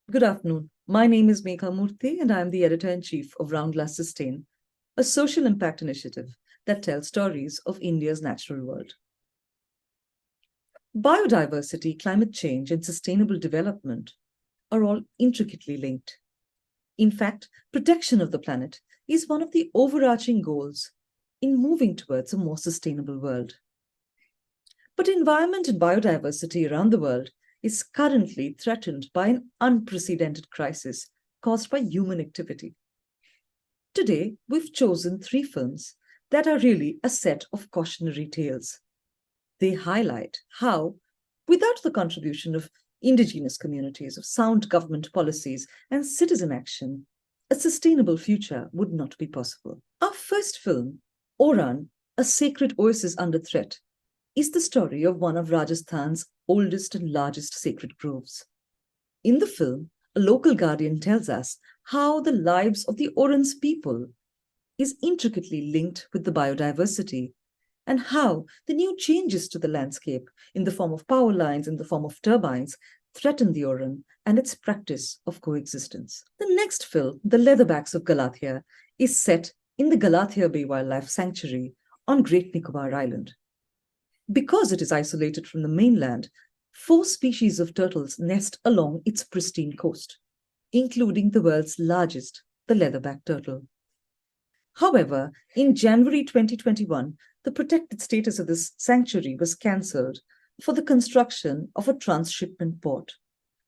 Good afternoon. My name is Megha Murthy, and I am the editor-in-chief of Roundglass Sustain, a social impact initiative that tells stories of India's natural world. Biodiversity, climate change, and sustainable development are all intricately linked. In fact, protection of the planet is one of the overarching goals in moving towards a more sustainable world. But environment and biodiversity around the world is currently threatened by an unprecedented crisis caused by human activity. Today, we've chosen three films that are really a set of cautionary tales. They highlight how, without the contribution of indigenous communities, of sound government policies, and citizen action, a sustainable future would not be possible. Our first film, Oran, A Sacred Oasis Under Threat, is the story of one of Rajasthan's oldest and largest sacred groves. In the film, a local guardian tells us how the lives of the Oran's people is intricately linked with the biodiversity and how the new changes to the landscape in the form of power lines, in the form of turbines, threaten the Oran and its practice of coexistence. The next film, The Leatherbacks of Galathea, is set in the Galathea Bay Wildlife Sanctuary on Great Nicobar Island. Because it is isolated from the mainland, 4 species of turtles nest along its pristine coast, including the world's largest, the leatherback turtle. However, in January 2021, the protected status of this sanctuary was cancelled for the construction of a transshipment port,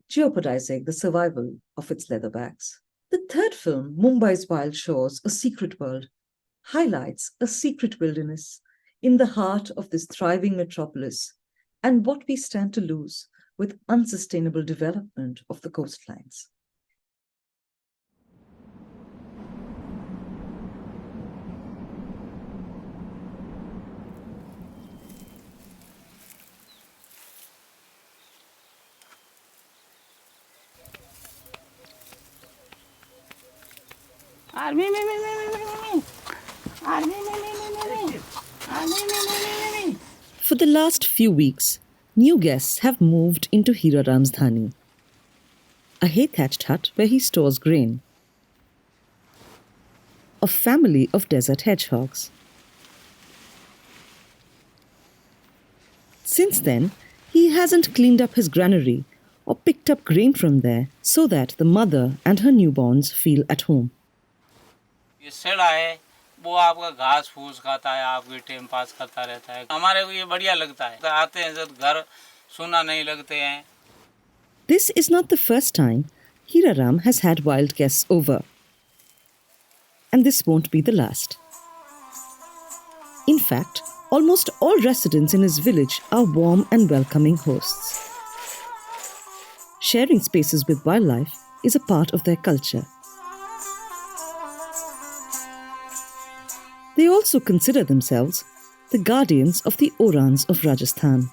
jeopardizing the survival of its leatherbacks. The third film, Mumbai's Wild Shores, A Secret World, highlights a secret wilderness in the heart of this thriving metropolis and what we stand to lose with unsustainable development of the coastlines. For the last few weeks, new guests have moved into Hira Ram's dhani, a hay-thatched hut where he stores grain. A family of desert hedgehogs. Since then, he hasn't cleaned up his granary or picked up grain from there so that the mother and her newborns feel at home. ये सेड़ा है वो आपका घास फूस खाता है, आपके time pass करता रहता है। हमारे को ये बढ़िया लगता है। आते हैं जब घर सुना नहीं लगते हैं। This is not the first time Hira Ram has had wild guests over. And this won't be the last. In fact, almost all residents in his village are warm and welcoming hosts. Sharing spaces with wildlife is a part of their culture. They also consider themselves the guardians of the Orans of Rajasthan.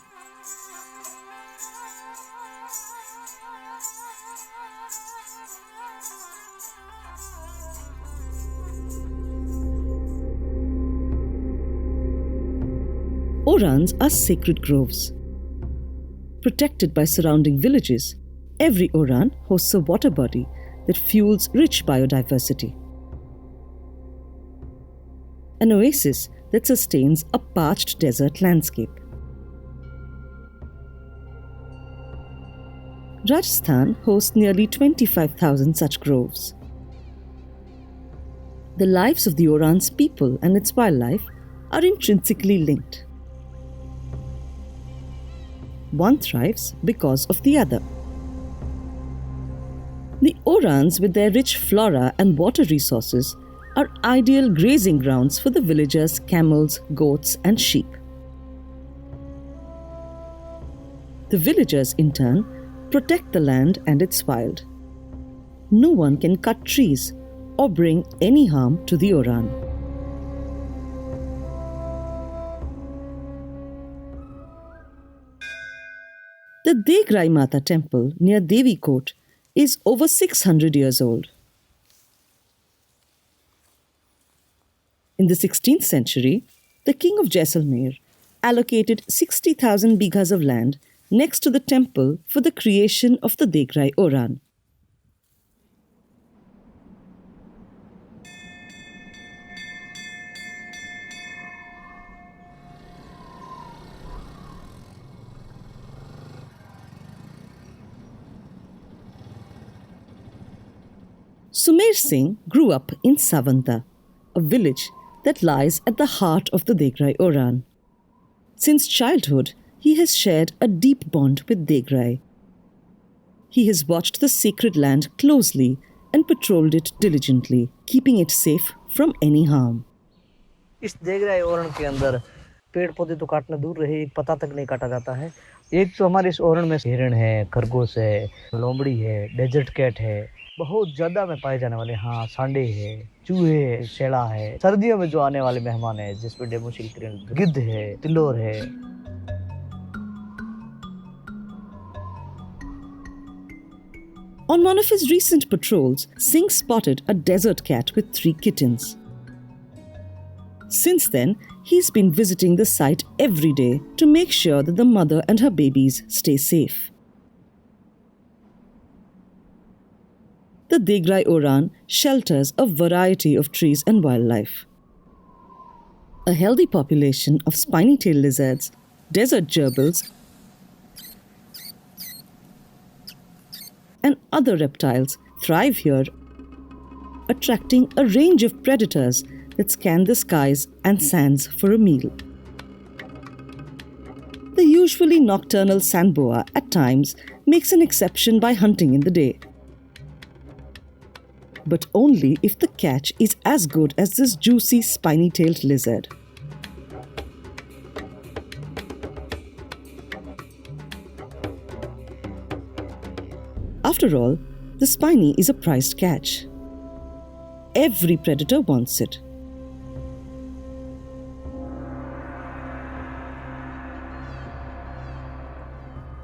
Orans are sacred groves. Protected by surrounding villages, every Oran hosts a water body that fuels rich biodiversity. An oasis that sustains a parched desert landscape. Rajasthan hosts nearly 25,000 such groves. The lives of the Oran's people and its wildlife are intrinsically linked. One thrives because of the other. The Orans, with their rich flora and water resources, are ideal grazing grounds for the villagers' camels, goats, and sheep. The villagers, in turn, protect the land and its wild. No one can cut trees or bring any harm to the Oran. The Degrai Mata temple near Devi Kot is over 600 years old. In the 16th century, the king of Jaisalmer allocated 60,000 bighas of land next to the temple for the creation of the Degrai Oran. Sumer Singh grew up in Savanta, a village that lies at the heart of the Degrai Oran. Since childhood, he has shared a deep bond with Degrai. He has watched the sacred land closely and patrolled it diligently, keeping it safe from any harm. इस देगराय ओरण के अंदर पेड़ पौधे तो काटना दूर रहे, एक पत्ता तक नहीं काटा जाता है। एक तो हमारे इस ओरण में हिरण है, खरगोश है, लोमड़ी है, डेजर्ट कैट है, बहुत ज्यादा में पाए जाने वाले, हाँ, सांडे है, चूहे है, शेड़ा है। सर्दियों में जो आने वाले मेहमान है जिसमें डेमोशिल गिद्ध है, तिलोर है। On one of his recent patrols, Singh spotted a desert cat with 3 kittens. Since then, he's been visiting the site every day to make sure that the mother and her babies stay safe. The Degrai Oran shelters a variety of trees and wildlife. A healthy population of spiny-tailed lizards, desert gerbils, and other reptiles thrive here, attracting a range of predators that scan the skies and sands for a meal. The usually nocturnal sandboa at times makes an exception by hunting in the day, but only if the catch is as good as this juicy spiny-tailed lizard. After all, the spiny is a prized catch. Every predator wants it.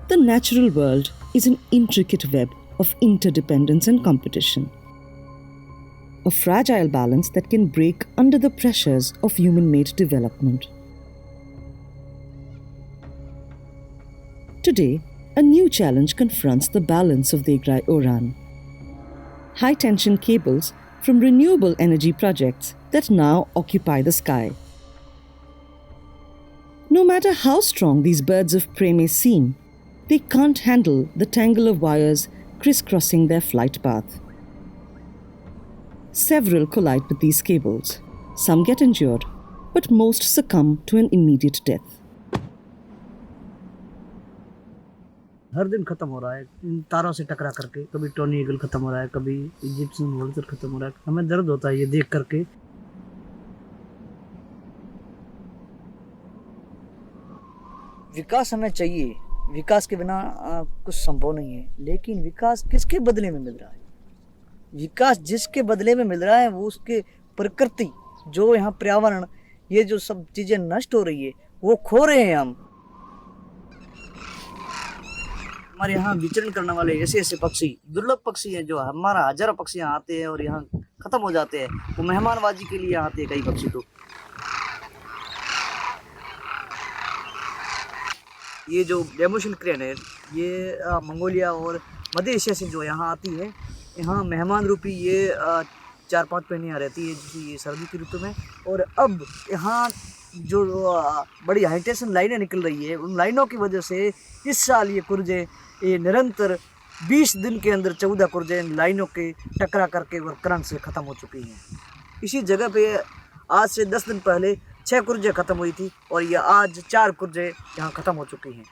The natural world is an intricate web of interdependence and competition. A fragile balance that can break under the pressures of human-made development. Today, a new challenge confronts the balance of Degrai Oran. High-tension cables from renewable energy projects that now occupy the sky. No matter how strong these birds of prey may seem, they can't handle the tangle of wires crisscrossing their flight path. Several collide with these cables. Some get injured, but most succumb to an immediate death. हर दिन खत्म हो रहा है इन तारों से टकरा करके। कभी टोनी ईगल खत्म हो रहा है, कभी इजिप्शियन वोल्चर खत्म हो रहा है। हमें दर्द होता है ये देख करके। विकास हमें चाहिए, विकास के बिना कुछ संभव नहीं है, लेकिन विकास किसके बदले में मिल रहा है? विकास जिसके बदले में मिल रहा है वो उसके प्रकृति, जो यहाँ पर्यावरण, ये जो सब चीजें नष्ट हो रही है वो खो रहे हैं हम। हमारे यहाँ विचरण करने वाले ऐसे ऐसे पक्षी, दुर्लभ पक्षी हैं, जो हमारा हजारों पक्षी यहाँ आते हैं और यहाँ खत्म हो जाते हैं। वो मेहमानबाजी के लिए आते हैं कई पक्षी तो। ये जो डेमोशिल क्रेन है, ये मंगोलिया और मध्य एशिया से जो यहाँ आती है, यहाँ मेहमान रूपी ये 4-5 महीने रहती है, जैसे ये सर्दी की ऋतु में। और अब यहाँ जो बड़ी हाईटेंशन लाइनें निकल रही है, उन लाइनों की वजह से इस साल ये कुर्जे ये निरंतर 20 दिन के अंदर 14 कुर्जे लाइनों के टकरा करके और करंट से ख़त्म हो चुकी हैं। इसी जगह पे आज से 10 दिन पहले 6 कुर्जे ख़त्म हुई थी और ये आज 4 कुर्जे यहाँ ख़त्म हो चुकी हैं।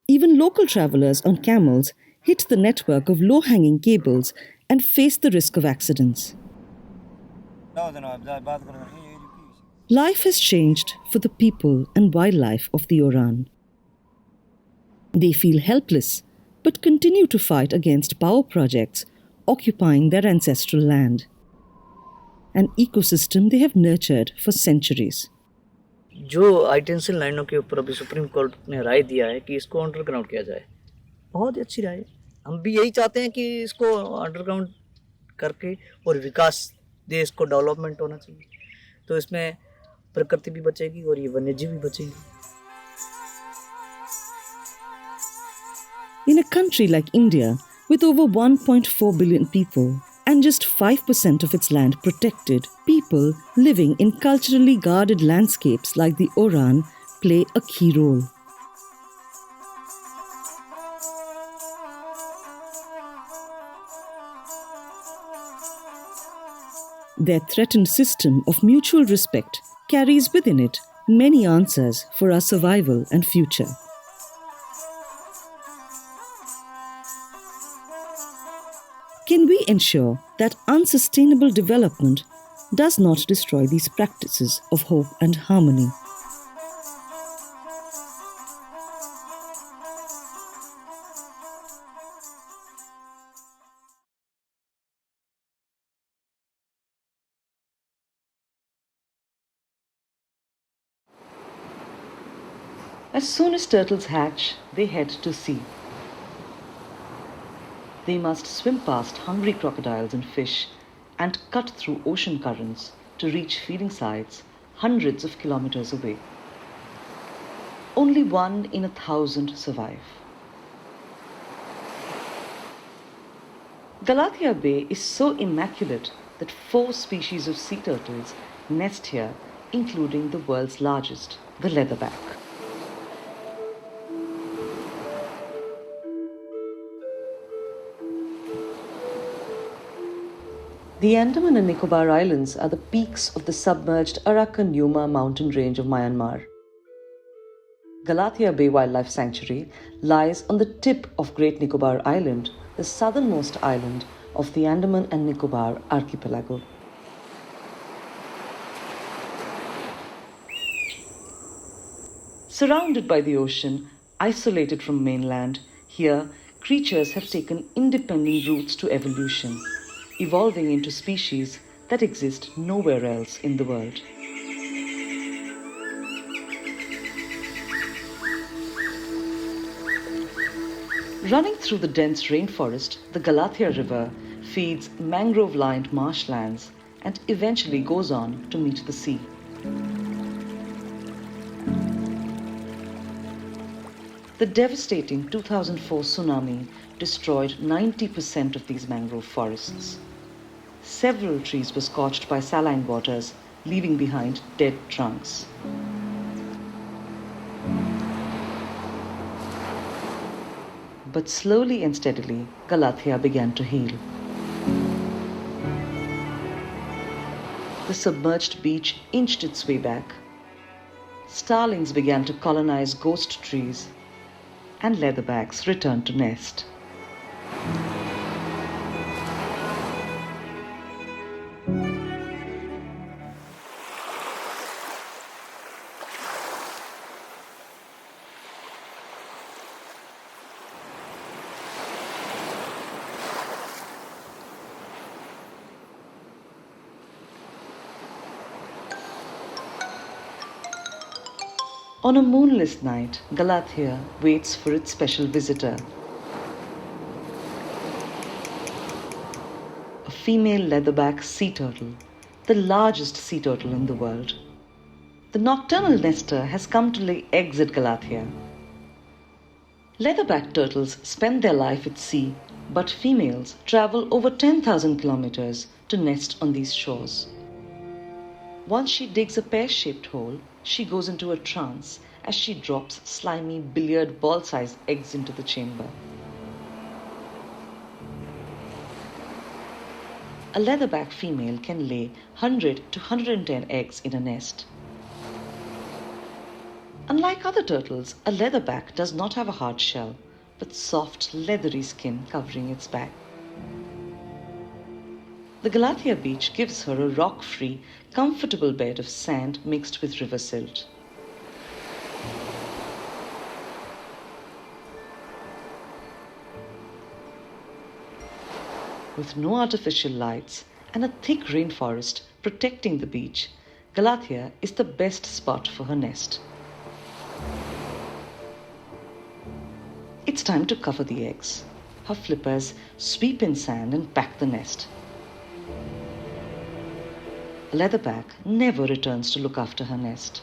Even local travelers on camels hit the network of low-hanging cables and face the risk of accidents. Life has changed for the people and wildlife of the Oran. They feel helpless, but continue to fight against power projects occupying their ancestral land, an ecosystem they have nurtured for centuries. जो high tension लाइनों के ऊपर अभी supreme court ने राय दिया है कि इसको अंडरग्राउंड किया जाए, बहुत ही अच्छी राय है। हम भी यही चाहते हैं कि इसको अंडरग्राउंड करके और विकास, देश को डेवलपमेंट होना चाहिए, तो इसमें प्रकृति भी बचेगी और ये वन्यजीव भी बचेंगे। In a country like India, with over 1.4 billion people and just 5% of its land protected, people living in culturally guarded landscapes like the Oran play a key role. Their threatened system of mutual respect carries within it many answers for our survival and future. Can we ensure that unsustainable development does not destroy these practices of hope and harmony? As soon as turtles hatch, they head to sea. They must swim past hungry crocodiles and fish and cut through ocean currents to reach feeding sites hundreds of kilometers away. Only 1 in 1,000 survive. Galathea Bay is so immaculate that 4 species of sea turtles nest here, including the world's largest, the leatherback. The Andaman and Nicobar Islands are the peaks of the submerged Arakanuma mountain range of Myanmar. Galathea Bay Wildlife Sanctuary lies on the tip of Great Nicobar Island, the southernmost island of the Andaman and Nicobar archipelago. Surrounded by the ocean, isolated from mainland, here creatures have taken independent routes to evolution, evolving into species that exist nowhere else in the world. Running through the dense rainforest, the Galathea River feeds mangrove-lined marshlands and eventually goes on to meet the sea. The devastating 2004 tsunami destroyed 90% of these mangrove forests. Several trees were scorched by saline waters, leaving behind dead trunks. But slowly and steadily, Galathea began to heal. The submerged beach inched its way back. Starlings began to colonize ghost trees, and leatherbacks returned to nest. On a moonless night, Galathea waits for its special visitor. A female leatherback sea turtle, the largest sea turtle in the world. The nocturnal nester has come to lay eggs at Galathea. Leatherback turtles spend their life at sea, but females travel over 10,000 kilometers to nest on these shores. Once she digs a pear-shaped hole, she goes into a trance as she drops slimy billiard ball-sized eggs into the chamber. A leatherback female can lay 100 to 110 eggs in a nest. Unlike other turtles, a leatherback does not have a hard shell, but soft, leathery skin covering its back. The Galathea beach gives her a rock-free, comfortable bed of sand mixed with river silt. With no artificial lights and a thick rainforest protecting the beach, Galathea is the best spot for her nest. It's time to cover the eggs. Her flippers sweep in sand and pack the nest. A leatherback never returns to look after her nest.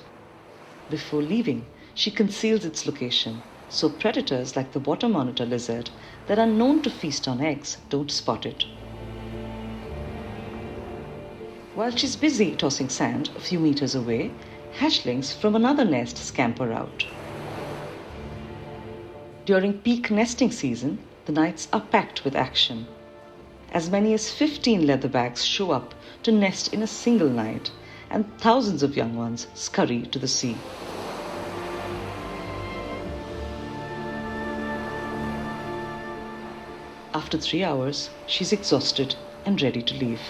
Before leaving, she conceals its location, so predators like the water monitor lizard that are known to feast on eggs don't spot it. While she's busy tossing sand a few meters away, hatchlings from another nest scamper out. During peak nesting season, the nights are packed with action. As many as 15 leatherbacks show up to nest in a single night, and thousands of young ones scurry to the sea. After 3 hours, she's exhausted and ready to leave.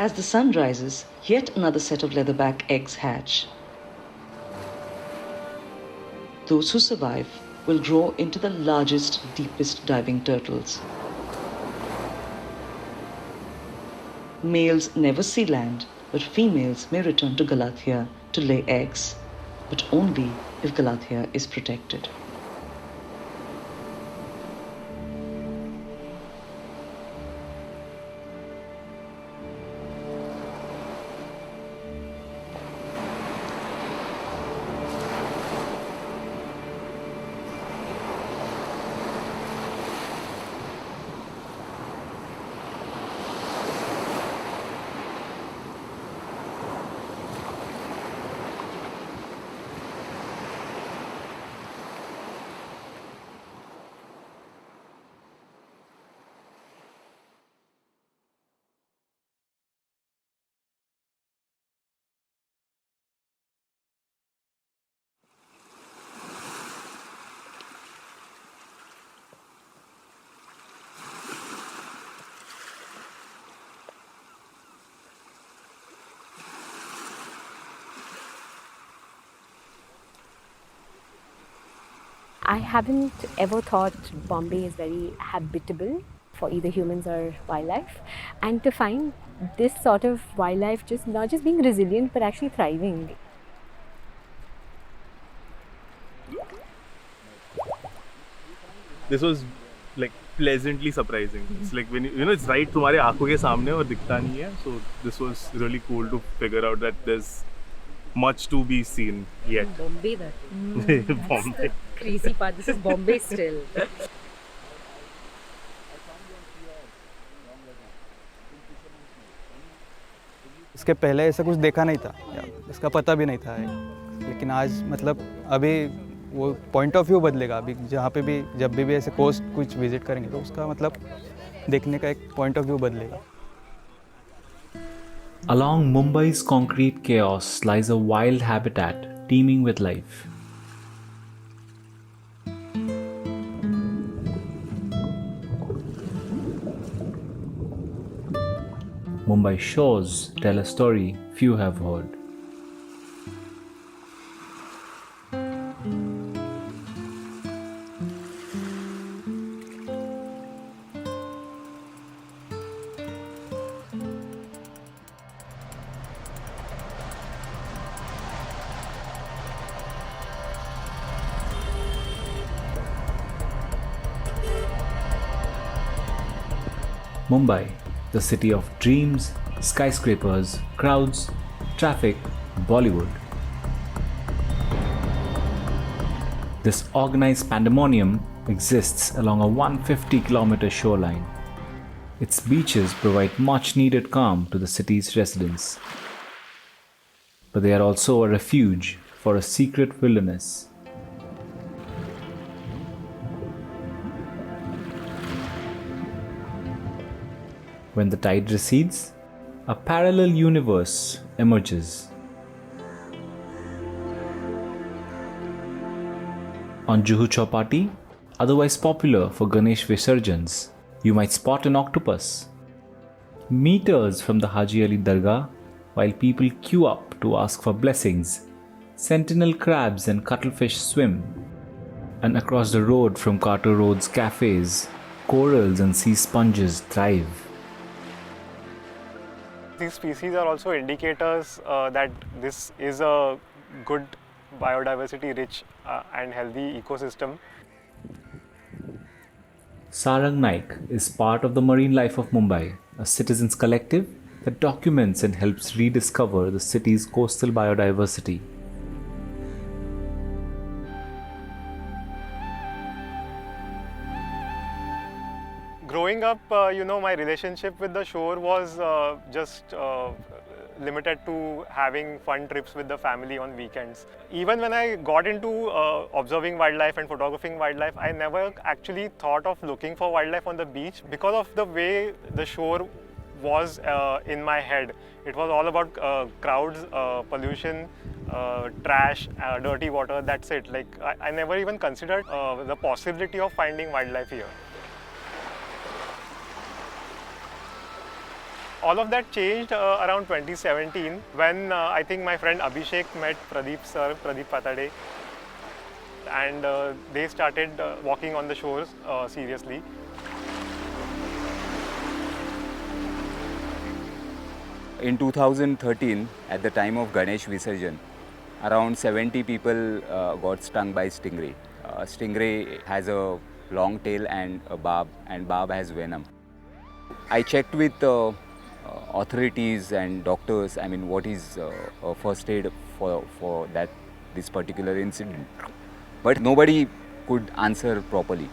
As the sun rises, yet another set of leatherback eggs hatch. Those who survive will grow into the largest, deepest diving turtles. Males never see land, but females may return to Galathea to lay eggs, but only if Galathea is protected. I haven't ever thought Bombay is very habitable for either humans or wildlife, and to find this sort of wildlife just not just being resilient but actually thriving. This was like pleasantly surprising. It's like when you know it's right तुम्हारे आँखों के सामने और दिखता नहीं है. So this was really cool to figure out that there's much to be seen yet. Bombay, that's Bombay. the crazy part. This is Bombay still. इसके पहले ऐसा कुछ देखा नहीं था, इसका पता भी नहीं था, लेकिन आज मतलब अभी वो पॉइंट ऑफ व्यू बदलेगा. अभी जहाँ पे भी जब भी ऐसे कोस्ट कुछ विजिट करेंगे तो उसका मतलब देखने का एक पॉइंट ऑफ व्यू बदलेगा. Along Mumbai's concrete chaos lies a wild habitat teeming with life. Mumbai shores tell a story few have heard. Mumbai, the city of dreams, skyscrapers, crowds, traffic, Bollywood. This organized pandemonium exists along a 150-kilometer shoreline. Its beaches provide much-needed calm to the city's residents. But they are also a refuge for a secret wilderness. When the tide recedes, a parallel universe emerges. On Juhu Chowpatty, otherwise popular for Ganesh Visarjans, you might spot an octopus. Meters from the Haji Ali Dargah, while people queue up to ask for blessings, sentinel crabs and cuttlefish swim. And across the road from Carter Road's cafes, corals and sea sponges thrive. These species are also indicators that this is a good biodiversity rich and healthy ecosystem. Sarang Naik is part of the marine life of Mumbai, a citizens' collective that documents and helps rediscover the city's coastal biodiversity. Growing up, my relationship with the shore was just limited to having fun trips with the family on weekends. Even when I got into observing wildlife and photographing wildlife, I never actually thought of looking for wildlife on the beach because of the way the shore was in my head. It was all about crowds, pollution, trash, dirty water, that's it. Like I never even considered the possibility of finding wildlife here. All of that changed around 2017 when I think my friend Abhishek met Pradeep Patade, and they started walking on the shores seriously. In 2013, at the time of Ganesh Visarjan, around 70 people got stung by stingray. Stingray has a long tail and a barb, and barb has venom. I checked with authorities and doctors, what is first aid for this particular incident. But nobody could answer properly.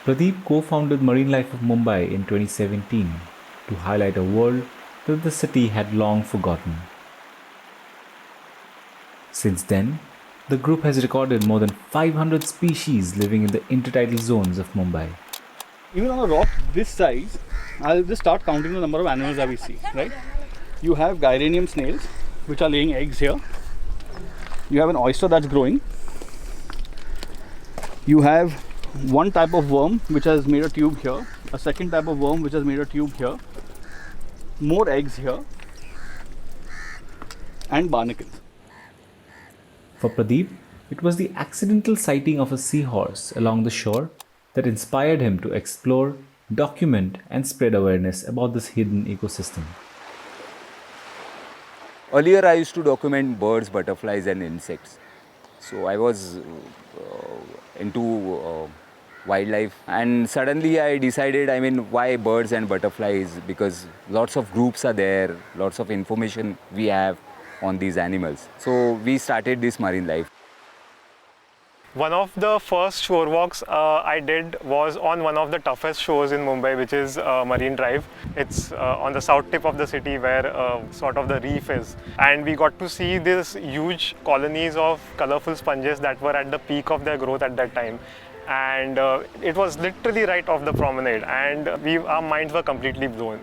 Pradeep co-founded Marine Life of Mumbai in 2017 to highlight a world that the city had long forgotten. Since then, the group has recorded more than 500 species living in the intertidal zones of Mumbai. Even on a rock this size, I'll just start counting the number of animals that we see, right? You have gyranium snails, which are laying eggs here. You have an oyster that's growing. You have one type of worm which has made a tube here, a second type of worm which has made a tube here, more eggs here, and barnacles. For Pradeep, it was the accidental sighting of a seahorse along the shore that inspired him to explore, document, and spread awareness about this hidden ecosystem. Earlier, I used to document birds, butterflies, and insects. So I was into wildlife, and suddenly I decided, why birds and butterflies? Because lots of groups are there, lots of information we have on these animals. So we started this Marine Life. One of the first shore walks I did was on one of the toughest shores in Mumbai, which is Marine Drive. It's on the south tip of the city where sort of the reef is. And we got to see these huge colonies of colorful sponges that were at the peak of their growth at that time. And it was literally right off the promenade, and our minds were completely blown.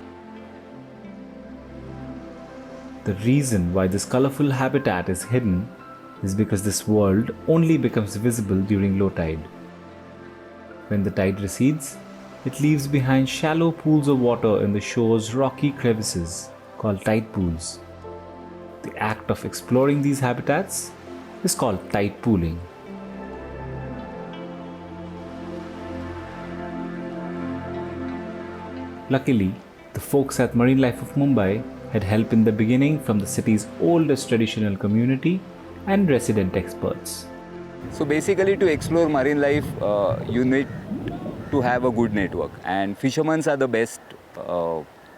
The reason why this colorful habitat is hidden is because this world only becomes visible during low tide. When the tide recedes, it leaves behind shallow pools of water in the shore's rocky crevices called tide pools. The act of exploring these habitats is called tide pooling. Luckily, the folks at Marine Life of Mumbai had help in the beginning from the city's oldest traditional community and resident experts. So basically, to explore marine life, you need to have a good network, and fishermen are the best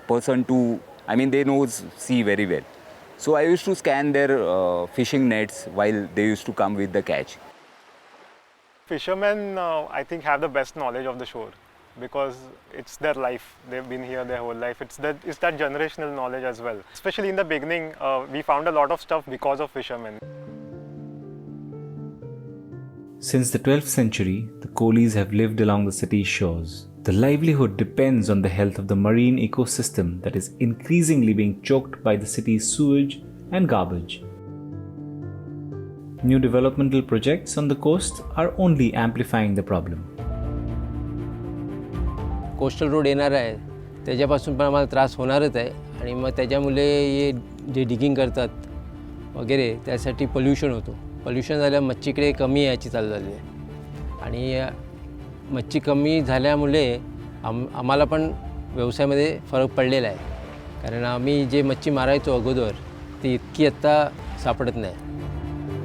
person to, they know sea very well. So I used to scan their fishing nets while they used to come with the catch. Fishermen, I think, have the best knowledge of the shore because it's their life. They've been here their whole life. It's that generational knowledge as well. Especially in the beginning, we found a lot of stuff because of fishermen. Since the 12th century, the coolies have lived along the city's shores. The livelihood depends on the health of the marine ecosystem that is increasingly being choked by the city's sewage and garbage. New developmental projects on the coast are only amplifying the problem. Coastal road येणार आहे त्याच्यापासून पण आम्हाला त्रास होणारच आहे आणि मग त्याच्यामुळे हे जे डिगिंग करतात वगैरे त्यासाठी पोल्यूशन होतो. पोल्यूशन झाल्यावर मच्छीकडे कमी यायची चालू झाली आहे आणि मच्छी कमी झाल्यामुळे आम्हाला पण व्यवसायामध्ये फरक पडलेला आहे कारण आम्ही जे मच्छी मारायचो अगोदर ती इतकी आता सापडत नाही.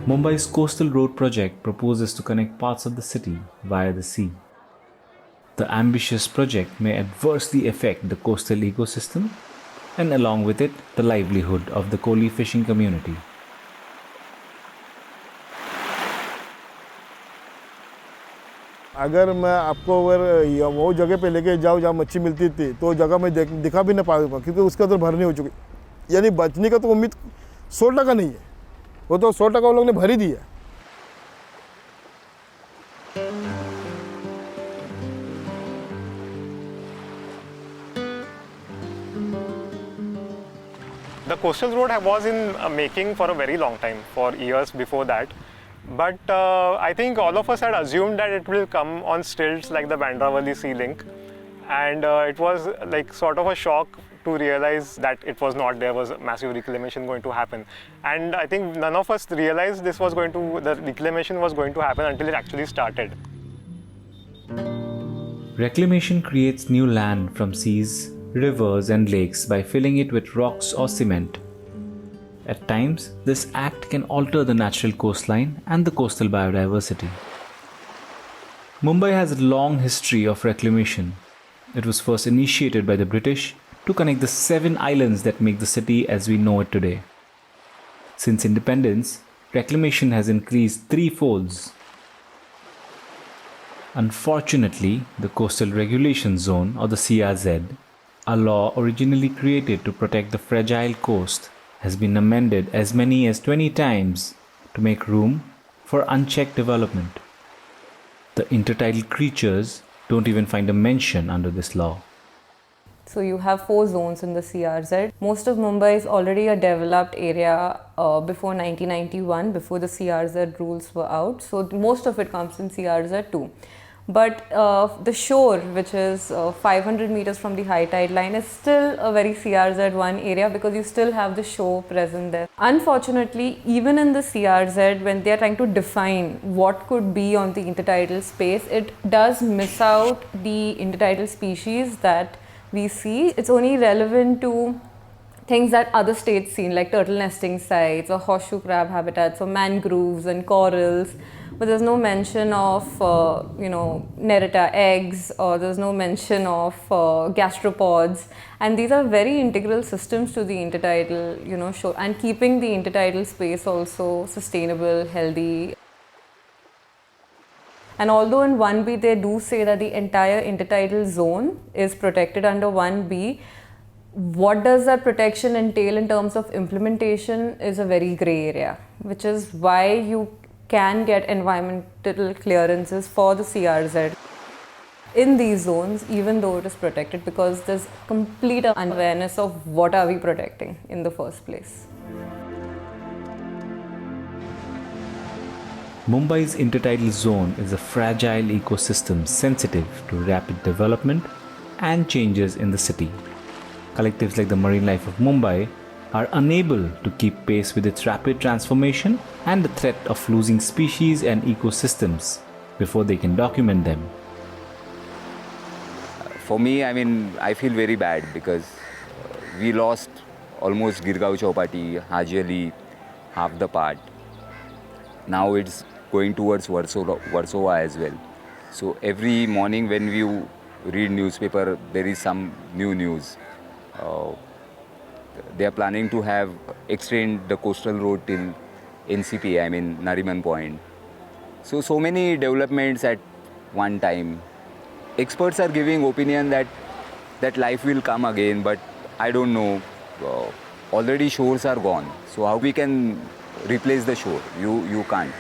Mumbai's coastal road project proposes to connect parts of the city via the sea. The ambitious project may adversely affect the coastal ecosystem and along with it the livelihood of the Koli fishing community. अगर मैं आपको अगर वो जगह पे लेके जाऊँ जहाँ मच्छी मिलती थी तो जगह मैं दिखा भी ना पाऊँगा क्योंकि उसके अंदर भरनी हो चुकी, यानी बचने का तो उम्मीद 100% नहीं है, वो तो 100% वो लोग ने भर ही दिया। The coastal road was in making for a very long time, for years before that. But I think all of us had assumed that it will come on stilts like the Bandravali Sea Link. And it was like sort of a shock to realize that it was not. There was massive reclamation going to happen. And I think none of us realized the reclamation was going to happen until it actually started. Reclamation creates new land from seas, rivers, and lakes by filling it with rocks or cement. At times, this act can alter the natural coastline and the coastal biodiversity. Mumbai has a long history of reclamation. It was first initiated by the British to connect the 7 islands that make the city as we know it today. Since independence, reclamation has increased 3-folds. Unfortunately, the Coastal Regulation Zone, or the CRZ, a law originally created to protect the fragile coast, has been amended as many as 20 times to make room for unchecked development. The intertidal creatures don't even find a mention under this law. So you have 4 zones in the CRZ. Most of Mumbai is already a developed area before 1991, before the CRZ rules were out. So most of it comes in CRZ too. But the shore, which is 500 meters from the high tide line, is still a very CRZ1 area because you still have the shore present there. Unfortunately, even in the CRZ, when they are trying to define what could be on the intertidal space, it does miss out the intertidal species that we see. It's only relevant to things that other states see, like turtle nesting sites or horseshoe crab habitats or mangroves and corals. But there's no mention of, Nerita eggs, or there's no mention of gastropods. And these are very integral systems to the intertidal, shore, and keeping the intertidal space also sustainable, healthy. And although in 1B they do say that the entire intertidal zone is protected under 1B, what does that protection entail in terms of implementation is a very grey area, which is why you can get environmental clearances for the CRZ in these zones, even though it is protected, because there's complete unawareness of what are we protecting in the first place. Mumbai's intertidal zone is a fragile ecosystem sensitive to rapid development and changes in the city. Collectives like the Marine Life of Mumbai are unable to keep pace with its rapid transformation and the threat of losing species and ecosystems before they can document them. For me, I feel very bad because we lost almost Girgaon Chowpatty, Haji Ali, half the part. Now it's going towards Warsaw as well. So every morning when you read newspaper, there is some new news. They are planning to extend the coastal road till NCP, Nariman Point. So many developments at one time. Experts are giving opinion that life will come again, but I don't know. Already shores are gone. So how we can replace the shore? You can't.